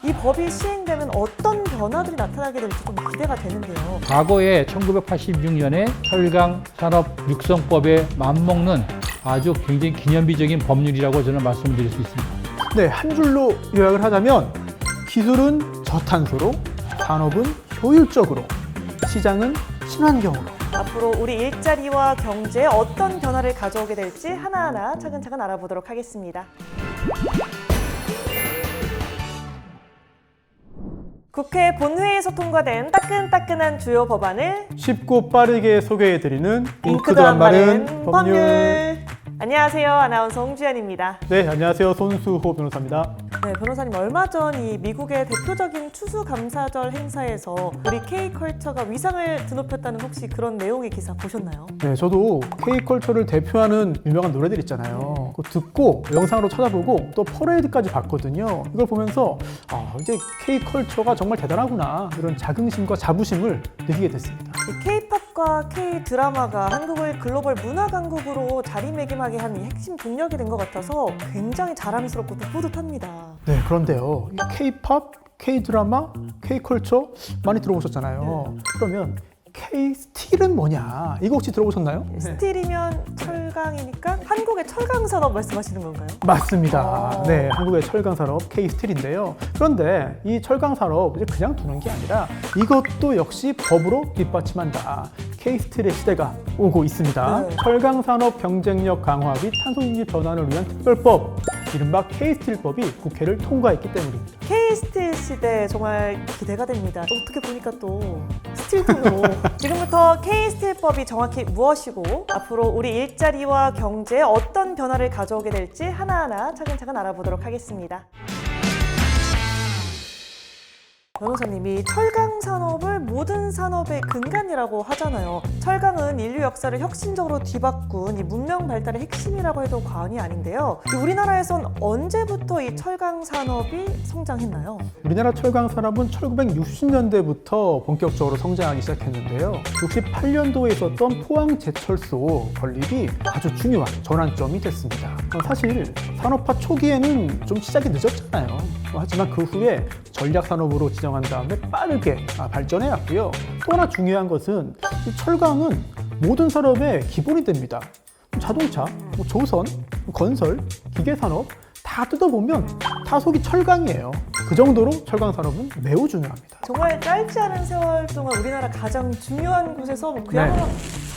이 법이 시행되면 어떤 변화들이 나타나게 될지 좀 기대가 되는데요. 과거에 1986년에 철강 산업 육성법에 맞먹는 아주 굉장히 기념비적인 법률이라고 저는 말씀드릴 수 있습니다. 네, 한 줄로 요약을 하자면 기술은 저탄소로, 산업은 효율적으로, 시장은 친환경으로. 앞으로 우리 일자리와 경제에 어떤 변화를 가져오게 될지 하나하나 차근차근 알아보도록 하겠습니다. 국회 본회의에서 통과된 따끈따끈한 주요 법안을 쉽고 빠르게 소개해드리는 잉크도 안 마른 법률. 안녕하세요. 아나운서 홍주연입니다. 네, 안녕하세요. 손수호 변호사입니다. 네, 변호사님 얼마 전 이 미국의 대표적인 추수감사절 행사에서 우리 K컬처가 위상을 드높였다는 혹시 그런 내용의 기사 보셨나요? 네, 저도 K컬처를 대표하는 유명한 노래들 있잖아요. 그거 듣고 영상으로 찾아보고 또 퍼레이드까지 봤거든요. 이걸 보면서 이제 K컬처가 정말 대단하구나 이런 자긍심과 자부심을 느끼게 됐습니다. 이 K-팝과 K-드라마가 한국을 글로벌 문화 강국으로 자리매김하게 한 이 핵심 동력이 된 것 같아서 굉장히 자랑스럽고 또 뿌듯합니다. 네, 그런데요. 이 K-팝, K-드라마, K-컬처 많이 들어보셨잖아요. 그러면 K-스틸은 뭐냐? 이거 혹시 들어보셨나요? 스틸이면 철강이니까 한국의 철강 산업 말씀하시는 건가요? 맞습니다. 네, 한국의 철강 산업 K-스틸인데요. 그런데 이 철강 산업 이제 그냥 두는 게 아니라 이것도 역시 법으로 뒷받침한다. K-스틸의 시대가 오고 있습니다. 네. 철강 산업 경쟁력 강화 및 탄소 중립 전환을 위한 특별법, 이른바 K-스틸법이 국회를 통과했기 때문입니다. K-스틸 시대 정말 기대가 됩니다. 어떻게 보니까 또 스틸톤으로 지금부터 K-스틸법이 정확히 무엇이고 앞으로 우리 일자리와 경제에 어떤 변화를 가져오게 될지 하나하나 차근차근 알아보도록 하겠습니다. 변호사님이 철강 산업을 모든 산업의 근간이라고 하잖아요. 철강은 인류 역사를 혁신적으로 뒤바꾼 이 문명 발달의 핵심이라고 해도 과언이 아닌데요. 우리나라에선 언제부터 이 철강 산업이 성장했나요? 우리나라 철강 산업은 1960년대부터 본격적으로 성장하기 시작했는데요. 68년도에 있었던 포항 제철소 건립이 아주 중요한 전환점이 됐습니다. 사실 산업화 초기에는 좀 시작이 늦었잖아요. 하지만 그 후에 전략 산업으로 지정한 다음에 빠르게 발전해 왔고요. 또 하나 중요한 것은 이 철강은 모든 산업의 기본이 됩니다. 자동차, 조선, 건설, 기계 산업 다 뜯어보면 다 속이 철강이에요. 그 정도로 철강 산업은 매우 중요합니다. 정말 짧지 않은 세월 동안 우리나라 가장 중요한 곳에서 그야말로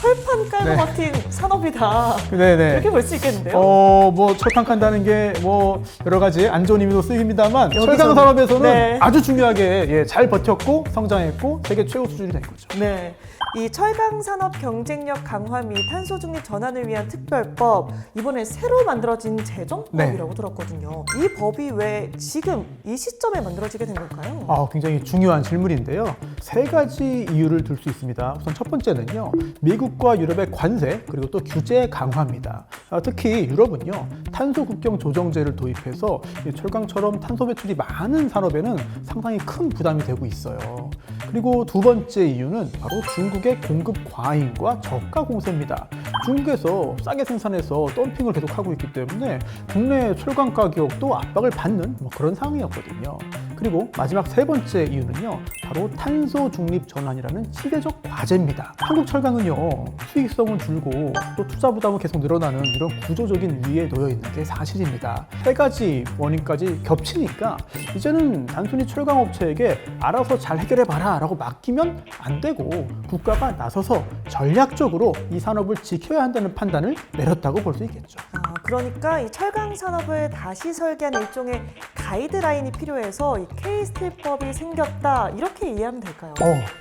철판 깔고 막힌 산업이다. 네네. 이렇게 볼 수 있겠는데요? 뭐 철판 칸다는 게 뭐 여러 가지 안 좋은 의미도 쓰입니다만 철강 산업에서는 아주 중요하게 잘 버텼고 성장했고 세계 최고 수준이 된 거죠. 네. 이 철강 산업 경쟁력 강화 및 탄소 중립 전환을 위한 특별법, 이번에 새로 만들어진 제정법이라고 들었거든요. 이 법이 왜 지금 이 시점에 만들어지게 된 걸까요? 굉장히 중요한 질문인데요. 세 가지 이유를 들 수 있습니다. 우선 첫 번째는요. 미국과 유럽의 관세 그리고 또 규제 강화입니다. 특히 유럽은요. 탄소 국경 조정제를 도입해서 이 철강처럼 탄소 배출이 많은 산업에는 상당히 큰 부담이 되고 있어요. 그리고 두 번째 이유는 바로 중국의 공급 과잉과 저가 공세입니다. 중국에서 싸게 생산해서 덤핑을 계속하고 있기 때문에 국내 철강 가격도 압박을 받는 그런 상황이었거든요. 그리고 마지막 세 번째 이유는요. 바로 탄소 중립 전환이라는 시대적 과제입니다. 한국 철강은요. 수익성은 줄고 또 투자 부담은 계속 늘어나는 이런 구조적인 위기에 놓여 있는 게 사실입니다. 세 가지 원인까지 겹치니까 이제는 단순히 철강 업체에게 알아서 잘 해결해봐라 라고 맡기면 안 되고 국가가 나서서 전략적으로 이 산업을 지켜야 한다는 판단을 내렸다고 볼 수 있겠죠. 그러니까 이 철강 산업을 다시 설계한 일종의 가이드라인이 필요해서 이 K-스틸법이 생겼다 이렇게 이해하면 될까요?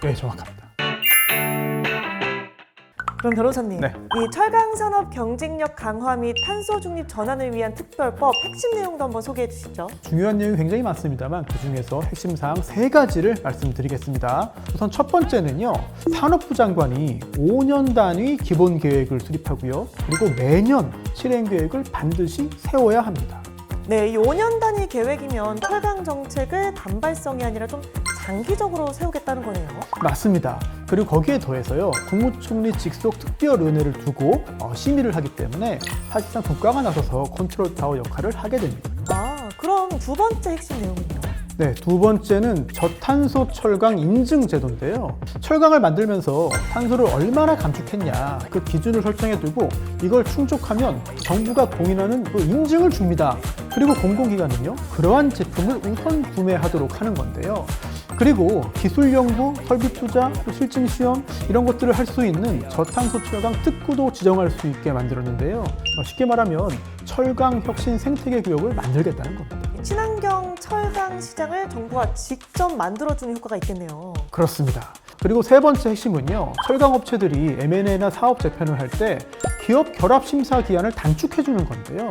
네, 정확합니다. 그럼 변호사님, 네. 이 철강 산업 경쟁력 강화 및 탄소 중립 전환을 위한 특별법 핵심 내용도 한번 소개해 주시죠. 중요한 내용이 굉장히 많습니다만 그 중에서 핵심 사항 세 가지를 말씀드리겠습니다. 우선 첫 번째는요. 산업부 장관이 5년 단위 기본 계획을 수립하고요. 그리고 매년 실행 계획을 반드시 세워야 합니다. 네, 이 5년 단위 계획이면 철강 정책을 단발성이 아니라 좀 장기적으로 세우겠다는 거네요. 맞습니다. 그리고 거기에 더해서요. 국무총리 직속 특별위원회를 두고 심의를 하기 때문에 사실상 국가가 나서서 컨트롤 타워 역할을 하게 됩니다. 그럼 두 번째 핵심 내용은요? 네, 두 번째는 저탄소 철강 인증 제도인데요. 철강을 만들면서 탄소를 얼마나 감축했냐 그 기준을 설정해 두고 이걸 충족하면 정부가 공인하는 그 인증을 줍니다. 그리고 공공기관은요, 그러한 제품을 우선 구매하도록 하는 건데요. 그리고 기술 연구, 설비 투자, 실증 시험 이런 것들을 할 수 있는 저탄소 철강 특구도 지정할 수 있게 만들었는데요. 쉽게 말하면 철강 혁신 생태계 구역을 만들겠다는 겁니다. 친환경 철강 시장을 정부가 직접 만들어주는 효과가 있겠네요. 그렇습니다. 그리고 세 번째 핵심은요, 철강 업체들이 M&A나 사업 재편을 할 때 기업 결합 심사 기한을 단축해 주는 건데요.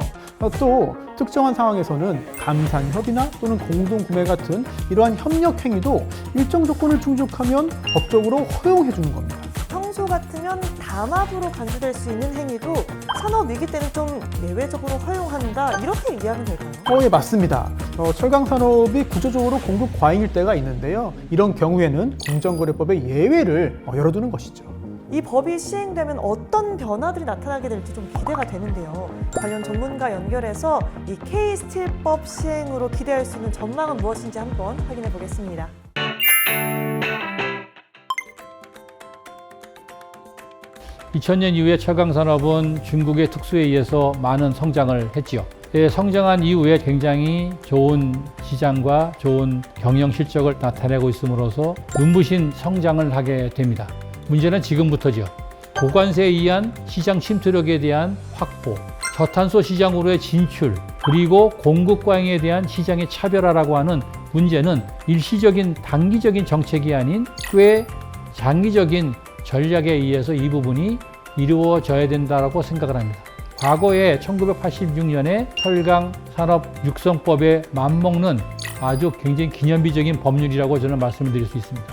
또 특정한 상황에서는 감산 협의나 또는 공동 구매 같은 이러한 협력 행위도 일정 조건을 충족하면 법적으로 허용해 주는 겁니다. 평소 같으면 담합으로 간주될 수 있는 행위도 산업 위기 때는 좀 예외적으로 허용한다 이렇게 이해하면 될까요? 예, 맞습니다. 철강 산업이 구조적으로 공급 과잉일 때가 있는데요. 이런 경우에는 공정거래법의 예외를 열어두는 것이죠. 이 법이 시행되면 어떤 변화들이 나타나게 될지 좀 기대가 되는데요. 관련 전문가 연결해서 이 K스틸법 시행으로 기대할 수 있는 전망은 무엇인지 한번 확인해 보겠습니다. (2000년) 이후에 철강 산업은 중국의 특수에 의해서 많은 성장을 했지요. 성장한 이후에 굉장히 좋은 시장과 좋은 경영 실적을 나타내고 있음으로써 눈부신 성장을 하게 됩니다. 문제는 지금부터죠. 고관세에 의한 시장 침투력에 대한 확보, 저탄소 시장으로의 진출, 그리고 공급 과잉에 대한 시장의 차별화라고 하는 문제는 일시적인 단기적인 정책이 아닌 꽤 장기적인 전략에 의해서 이 부분이 이루어져야 된다고 생각을 합니다. 과거에 1986년에 철강 산업 육성법에 맞먹는 아주 굉장히 기념비적인 법률이라고 저는 말씀을 드릴 수 있습니다.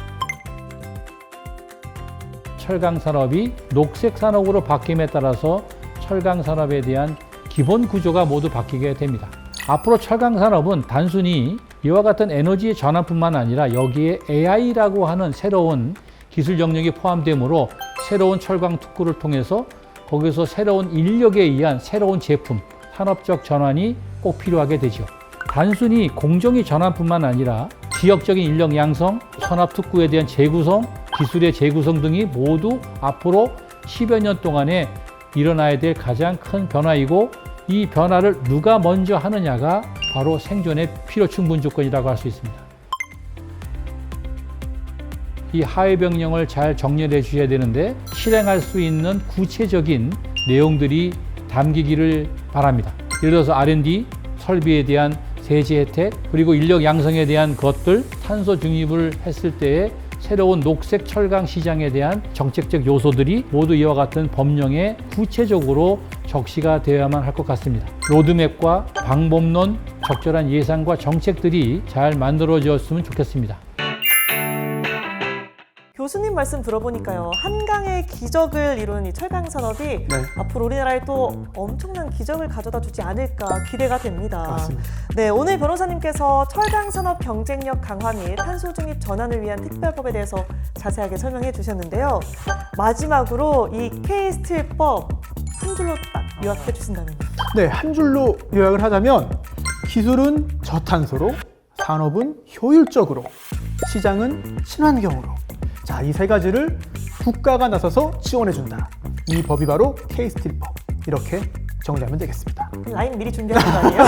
철강 산업이 녹색 산업으로 바뀜에 따라서 철강 산업에 대한 기본 구조가 모두 바뀌게 됩니다. 앞으로 철강 산업은 단순히 이와 같은 에너지의 전환뿐만 아니라 여기에 AI라고 하는 새로운 기술 영역이 포함되므로 새로운 철강 특구를 통해서 거기서 새로운 인력에 의한 새로운 제품, 산업적 전환이 꼭 필요하게 되죠. 단순히 공정의 전환뿐만 아니라 지역적인 인력 양성, 산업 특구에 대한 재구성, 기술의 재구성 등이 모두 앞으로 10여 년 동안에 일어나야 될 가장 큰 변화이고, 이 변화를 누가 먼저 하느냐가 바로 생존의 필요 충분 조건이라고 할 수 있습니다. 이 하회병령을 잘 정리해 주셔야 되는데 실행할 수 있는 구체적인 내용들이 담기기를 바랍니다. 예를 들어서 R&D, 설비에 대한 세제 혜택, 그리고 인력 양성에 대한 것들, 탄소 중립을 했을 때의 새로운 녹색 철강 시장에 대한 정책적 요소들이 모두 이와 같은 법령에 구체적으로 적시가 되어야만 할 것 같습니다. 로드맵과 방법론, 적절한 예산과 정책들이 잘 만들어졌으면 좋겠습니다. 교수님 말씀 들어보니까요, 한강의 기적을 이룬 이 철강 산업이 앞으로 우리나라에 또 엄청난 기적을 가져다 주지 않을까 기대가 됩니다. 맞습니다. 네, 오늘 변호사님께서 철강 산업 경쟁력 강화 및 탄소 중립 전환을 위한 특별법에 대해서 자세하게 설명해 주셨는데요. 마지막으로 이 K스틸법 한 줄로 딱 요약해 주신다면요. 네, 한 줄로 요약을 하자면 기술은 저탄소로, 산업은 효율적으로, 시장은 친환경으로. 자, 이 세 가지를 국가가 나서서 지원해준다. 이 법이 바로 K스틸법. 이렇게 정리하면 되겠습니다. 라인 미리 준비하신 거 아니에요?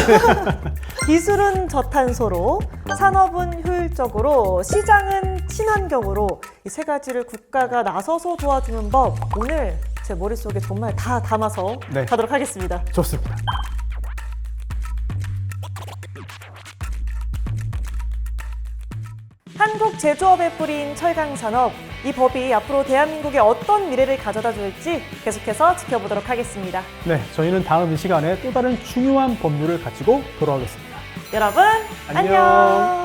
기술은 저탄소로, 산업은 효율적으로, 시장은 친환경으로 이 세 가지를 국가가 나서서 도와주는 법, 오늘 제 머릿속에 정말 다 담아서 가도록 하겠습니다. 좋습니다. 한국 제조업의 뿌리인 철강 산업, 이 법이 앞으로 대한민국에 어떤 미래를 가져다 줄지 계속해서 지켜보도록 하겠습니다. 네, 저희는 다음 이 시간에 또 다른 중요한 법률을 가지고 돌아오겠습니다. 여러분, 안녕.